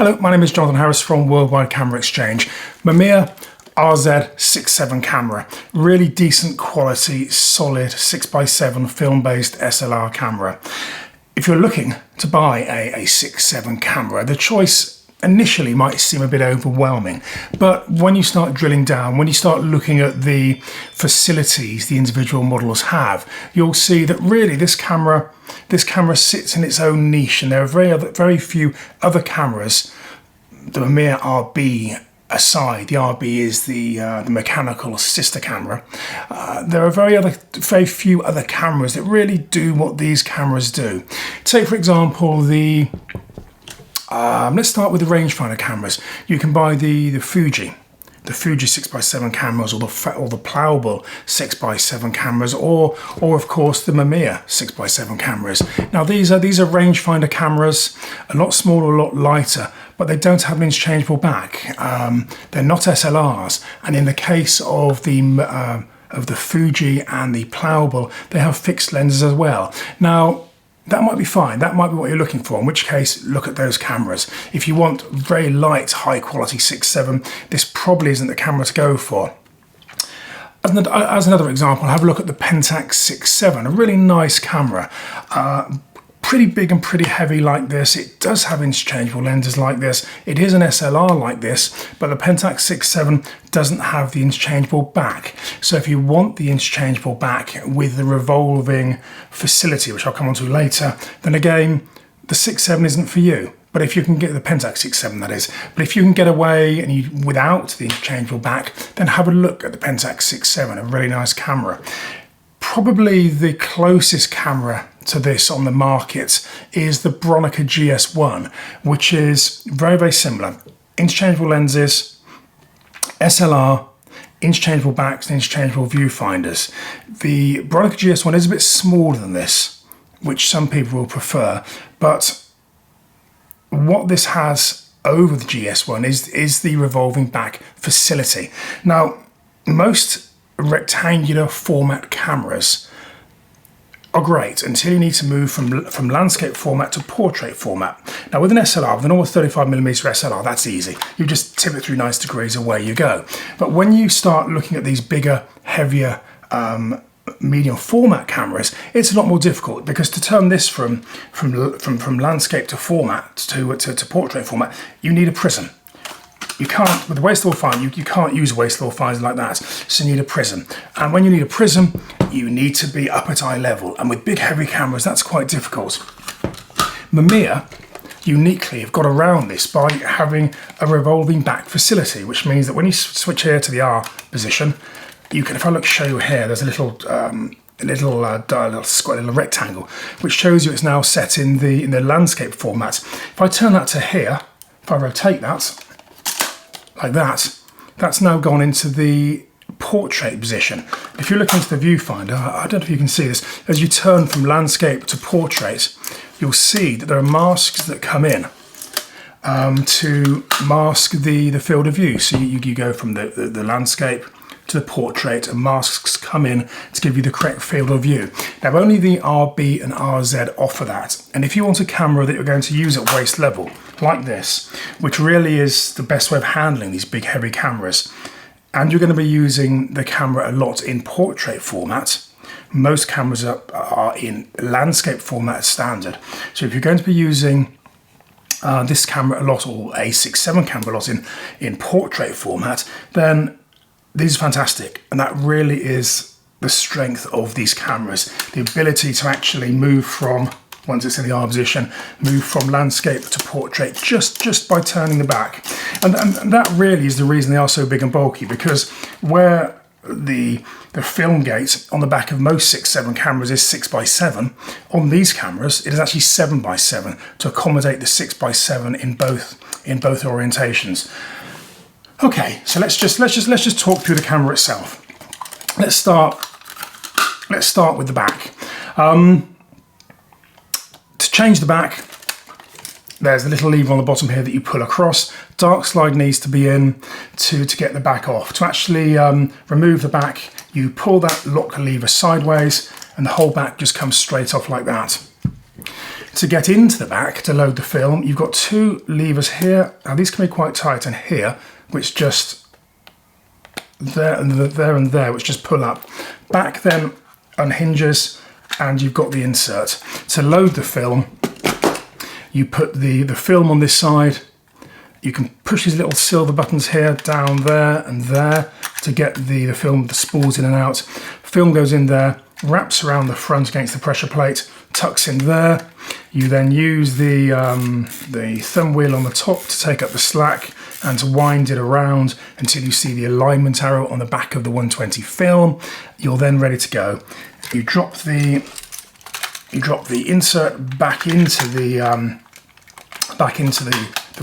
Hello, my name is Jonathan Harris from Worldwide Camera Exchange. Mamiya RZ17 camera, really decent quality, solid 6x7 film-based SLR camera. If you're looking to buy a 6.7 camera, the choice initially might seem a bit overwhelming, but when you start drilling down, when you start looking at the facilities the individual models have, you'll see that really this camera sits in its own niche, and there are very few other cameras, the Mamiya RB aside. The RB is the mechanical sister camera. There are very few other cameras that really do what these cameras do. Take for example let's start with the rangefinder cameras. You can buy the Fuji 6x7 cameras, or the Plaubel 6x7 cameras, or of course the Mamiya 6x7 cameras. Now these are rangefinder cameras, a lot smaller, a lot lighter, but they don't have an interchangeable back. They're not SLRs, and in the case of the Fuji and the Plaubel, they have fixed lenses as well. Now, that might be fine, that might be what you're looking for, in which case look at those cameras. If you want very light, high quality 6.7, this probably isn't the camera to go for. As another example, have a look at the Pentax 6.7, a really nice camera. Pretty big and pretty heavy like this. It does have interchangeable lenses like this. It is an SLR like this, but the Pentax 6.7 doesn't have the interchangeable back. So if you want the interchangeable back with the revolving facility, which I'll come on to later, then again, the 6.7 isn't for you. But if you can get the Pentax 6.7, that is. But if you can get away without the interchangeable back, then have a look at the Pentax 6.7, a really nice camera. Probably the closest camera to this on the market is the Bronica GS1, which is very similar. Interchangeable lenses, SLR, interchangeable backs, and interchangeable viewfinders. The Bronica GS1 is a bit smaller than this, which some people will prefer, but what this has over the GS1 is the revolving back facility. Now, most rectangular format cameras are great until you need to move from landscape format to portrait format. Now with an SLR, with an almost 35mm SLR, that's easy. You just tip it through 90 degrees, away you go. But when you start looking at these bigger, heavier, medium format cameras, it's a lot more difficult, because to turn this from landscape to format to portrait format, you need a prism. You can't, with a waste law finder, you can't use a waste law finder like that, so you need a prism. And when you need a prism, you need to be up at eye level, and with big heavy cameras, that's quite difficult. Mamiya uniquely have got around this by having a revolving back facility, which means that when you switch here to the R position, you can, if I show you here, there's a little rectangle, which shows you it's now set in the landscape format. If I turn that to here, if I rotate that, like that, that's now gone into the portrait position. If you look into the viewfinder, I don't know if you can see this, as you turn from landscape to portrait, you'll see that there are masks that come in to mask the field of view. So you go from the landscape to the portrait, and masks come in to give you the correct field of view. Now only the RB and RZ offer that, and if you want a camera that you're going to use at waist level, like this, which really is the best way of handling these big heavy cameras, and you're going to be using the camera a lot in portrait format, most cameras are in landscape format standard. So if you're going to be using this camera a lot, or a 6.7 camera a lot in portrait format, then these are fantastic, and that really is the strength of these cameras. The ability to actually move from, once it's in the R position, move from landscape to portrait just by turning the back. And that really is the reason they are so big and bulky, because where the film gate on the back of most 6.7 cameras is 6x7, on these cameras it is actually 7x7 to accommodate the 6x7 in both orientations. Okay, so let's just talk through the camera itself. Let's start with the back. To change the back, there's a little lever on the bottom here that you pull across. Dark slide needs to be in to get the back off. To actually remove the back, you pull that lock lever sideways, and the whole back just comes straight off like that. to get into the back to load the film, you've got two levers here. Now these can be quite tight, and here, which just there and there, which just pull up. Back then unhinges, and you've got the insert. To load the film, you put the film on this side. You can push these little silver buttons here, down there and there, to get the film, the spools in and out. Film goes in there, wraps around the front against the pressure plate, tucks in there. You then use the thumb wheel on the top to take up the slack and to wind it around until you see the alignment arrow on the back of the 120 film. You're then ready to go. You drop the insert back into the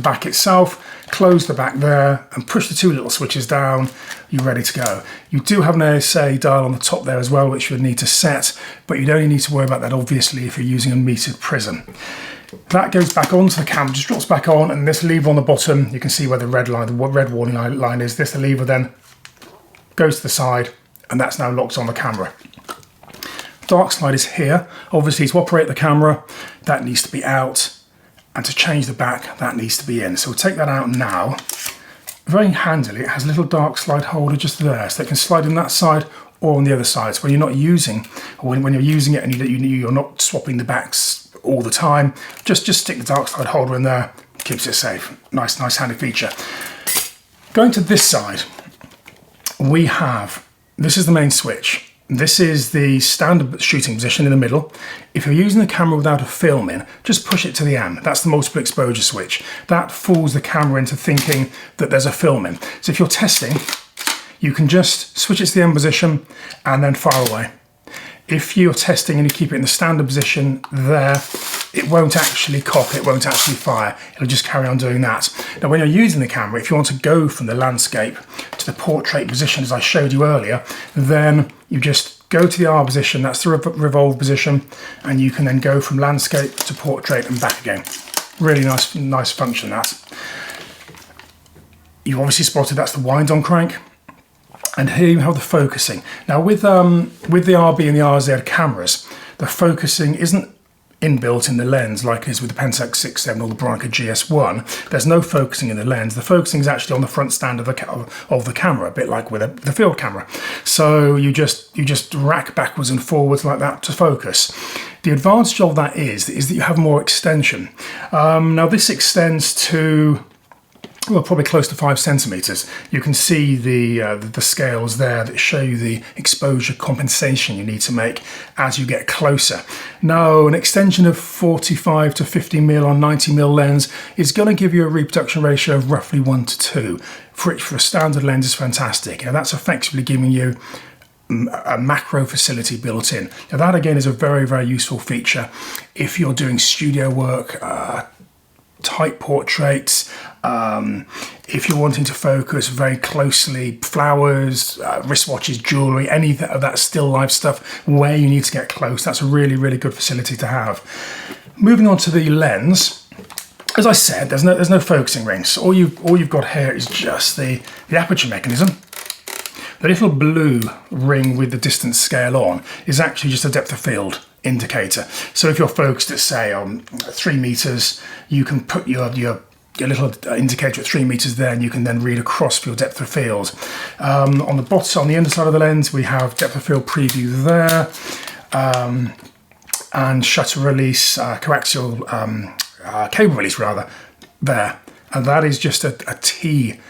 back itself, close the back there and push the two little switches down. You're ready to go. You do have an ASA dial on the top there as well, which you'll need to set, but you only need to worry about that obviously if you're using a metered prism. That goes back onto the camera, just drops back on, and this lever on the bottom, you can see where the red red warning line is. The lever then goes to the side, and that's now locked on the camera. Dark slide is here. Obviously to operate the camera, that needs to be out. And to change the back, that needs to be in. So we'll take that out now. Very handily, it has a little dark slide holder just there, so it can slide in that side or on the other side. So when you're not using, or when you're using it and you're not swapping the backs all the time, just stick the dark slide holder in there, keeps it safe. Nice handy feature. Going to this side, we have, this is the main switch. This is the standard shooting position in the middle. If you're using the camera without a film in, just push it to the M. That's the multiple exposure switch. That fools the camera into thinking that there's a film in. So if you're testing, you can just switch it to the M position and then fire away. If you're testing and you keep it in the standard position there, it won't actually cock, it won't actually fire. It'll just carry on doing that. Now when you're using the camera, if you want to go from the landscape to the portrait position as I showed you earlier, then you just go to the R position, that's the revolve position, and you can then go from landscape to portrait and back again. Really nice function that. You've obviously spotted that's the wind on crank. And here you have the focusing. Now with the RB and the RZ cameras, the focusing isn't inbuilt in the lens like it is with the Pentax 6.7 or the Bronica GS1. There's no focusing in the lens. The focusing is actually on the front stand of the camera, a bit like with the field camera. So you just rack backwards and forwards like that to focus. The advantage of that is that you have more extension. Now this extends to, well, probably close to 5 centimeters. You can see the scales there that show you the exposure compensation you need to make as you get closer. Now, an extension of 45 to 50 mil on 90 mil lens is going to give you a reproduction ratio of roughly 1 to 2, which for a standard lens is fantastic. Now, that's effectively giving you a macro facility built in. Now, that again is a very useful feature if you're doing studio work, tight portraits, if you're wanting to focus very closely, flowers, wristwatches, jewellery, any of that still life stuff where you need to get close, that's a really good facility to have. Moving on to the lens, as I said, there's no focusing ring, so all you've got here is just the aperture mechanism. The little blue ring with the distance scale on is actually just a depth of field indicator. So if you're focused at, say, on 3 meters, you can put your little indicator at 3 meters there, and you can then read across for your depth of field. On the bottom, on the underside of the lens, we have depth of field preview there, and shutter release, coaxial cable release rather, there. And that is just a T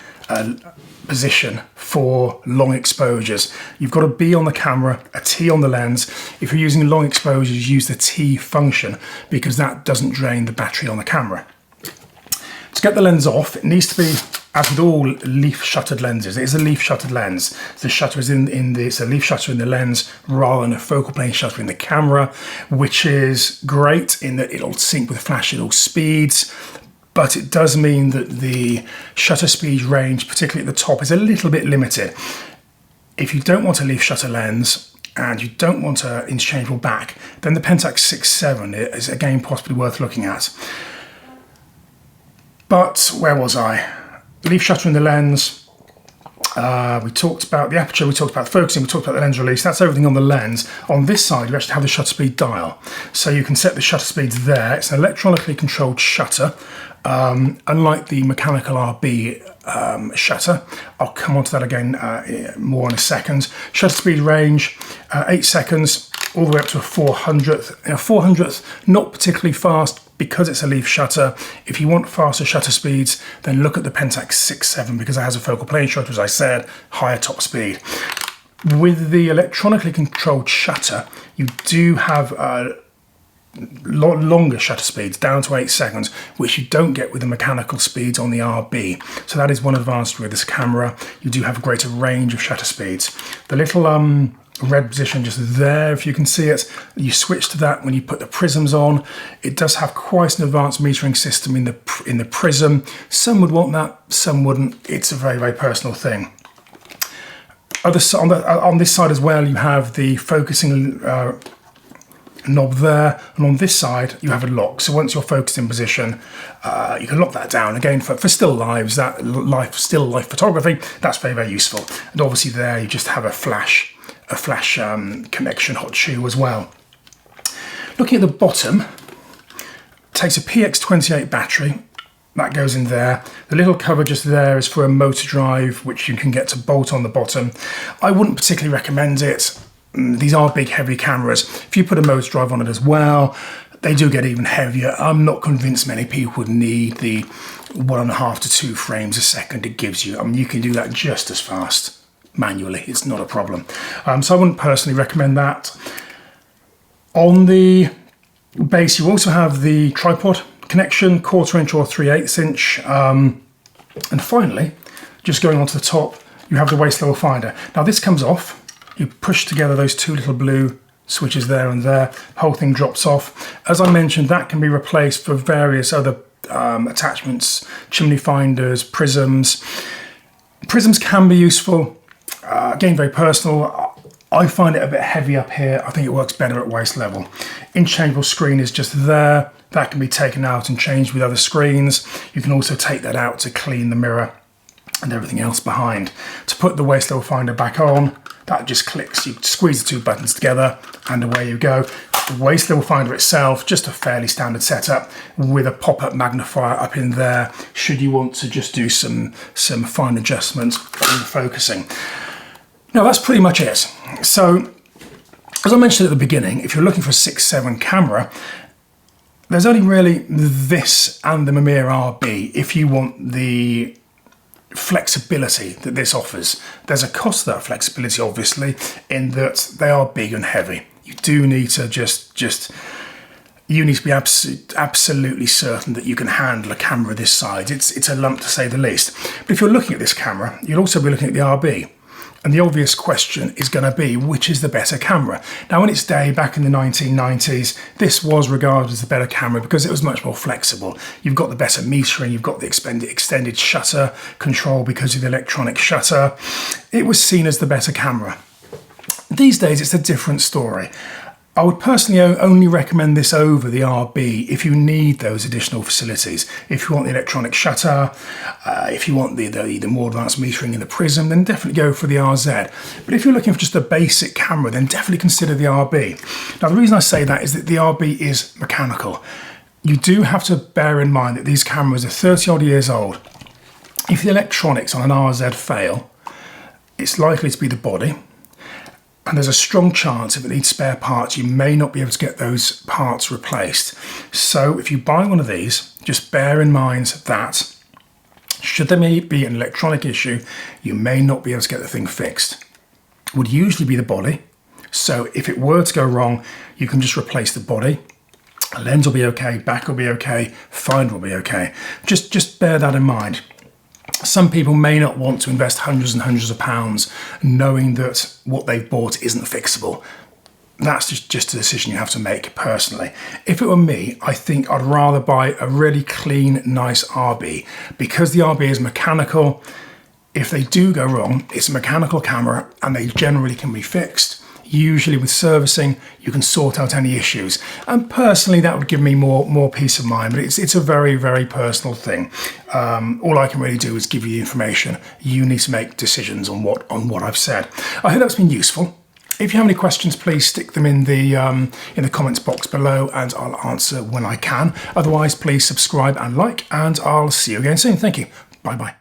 position for long exposures. You've got a B on the camera, a T on the lens. If you're using long exposures, use the T function because that doesn't drain the battery on the camera. To get the lens off, it needs to be, as with all leaf shuttered lenses, it is a leaf shuttered lens. The shutter is it's a leaf shutter in the lens rather than a focal plane shutter in the camera, which is great in that it'll sync with flash at all speeds. But it does mean that the shutter speed range, particularly at the top, is a little bit limited. If you don't want a leaf shutter lens and you don't want an interchangeable back, then the Pentax 6.7 is again possibly worth looking at. But where was I? Leaf shutter in the lens, We talked about the aperture, we talked about focusing, we talked about the lens release. That's everything on the lens. On this side, you actually have the shutter speed dial. So you can set the shutter speeds there. It's an electronically controlled shutter. Unlike the mechanical RB shutter, I'll come on to that again more in a second. Shutter speed range, 8 seconds, all the way up to a 400th. A 400th, not particularly fast because it's a leaf shutter. If you want faster shutter speeds, then look at the Pentax 6.7 because it has a focal plane shutter, as I said, higher top speed. With the electronically controlled shutter, you do have longer shutter speeds, down to 8 seconds, which you don't get with the mechanical speeds on the RB. So that is one advantage with this camera. You do have a greater range of shutter speeds. The little red position just there, if you can see it, you switch to that when you put the prisms on. It does have quite an advanced metering system in the prism. Some would want that, some wouldn't. It's a very, very personal thing. On this side as well, you have the focusing knob there, and on this side you have a lock. So once you're focused in position, you can lock that down again for still lives, still life photography. That's very, very useful. And obviously there you just have a flash connection hot shoe as well. Looking at the bottom, it takes a PX28 battery. That goes in there. The little cover just there is for a motor drive, which you can get to bolt on the bottom. I wouldn't particularly recommend it. These are big, heavy cameras. If you put a motor drive on it as well, they do get even heavier. I'm not convinced many people would need the 1.5 to 2 frames a second it gives you. I mean, you can do that just as fast manually. It's not a problem. So I wouldn't personally recommend that. On the base, you also have the tripod connection, 1/4 inch or 3/8 inch. And finally, just going on to the top, you have the waist level finder. Now this comes off. You push together those 2 little blue switches there and there, the whole thing drops off. As I mentioned, that can be replaced for various other attachments, chimney finders, prisms. Prisms can be useful, again, very personal. I find it a bit heavy up here. I think it works better at waist level. Interchangeable screen is just there. That can be taken out and changed with other screens. You can also take that out to clean the mirror and everything else behind. To put the waist level finder back on, that just clicks. You squeeze the 2 buttons together and away you go. The waist level finder itself, just a fairly standard setup with a pop-up magnifier up in there should you want to just do some fine adjustments in focusing. Now that's pretty much it. So as I mentioned at the beginning, if you're looking for a 6.7 camera, there's only really this and the Mamiya RB if you want the flexibility that this offers. There's a cost to that flexibility, obviously, in that they are big and heavy. You do need to you need to be absolutely certain that you can handle a camera this size. It's a lump to say the least. But if you're looking at this camera, you'll also be looking at the RB. And the obvious question is going to be, which is the better camera? Now, in its day, back in the 1990s, this was regarded as the better camera because it was much more flexible. You've got the better metering, you've got the extended shutter control because of the electronic shutter. It was seen as the better camera. These days, it's a different story. I would personally only recommend this over the RB if you need those additional facilities. If you want the electronic shutter, if you want the more advanced metering in the prism, then definitely go for the RZ. But if you're looking for just a basic camera, then definitely consider the RB. Now, the reason I say that is that the RB is mechanical. You do have to bear in mind that these cameras are 30 odd years old. If the electronics on an RZ fail, it's likely to be the body. And there's a strong chance if it needs spare parts, you may not be able to get those parts replaced. So if you buy one of these, just bear in mind that should there be an electronic issue, you may not be able to get the thing fixed. It would usually be the body. So if it were to go wrong, you can just replace the body. A lens will be okay, back will be okay, finder will be okay. Just bear that in mind. Some people may not want to invest hundreds and hundreds of pounds knowing that what they've bought isn't fixable. That's just a decision you have to make personally. If it were me, I think I'd rather buy a really clean, nice RB. Because the RB is mechanical, if they do go wrong, it's a mechanical camera and they generally can be fixed. usually with servicing, you can sort out any issues. And personally, that would give me more peace of mind, but it's a very, very personal thing. All I can really do is give you the information. You need to make decisions on what I've said. I hope that's been useful. If you have any questions, please stick them in the comments box below and I'll answer when I can. Otherwise, please subscribe and like, and I'll see you again soon. Thank you. Bye-bye.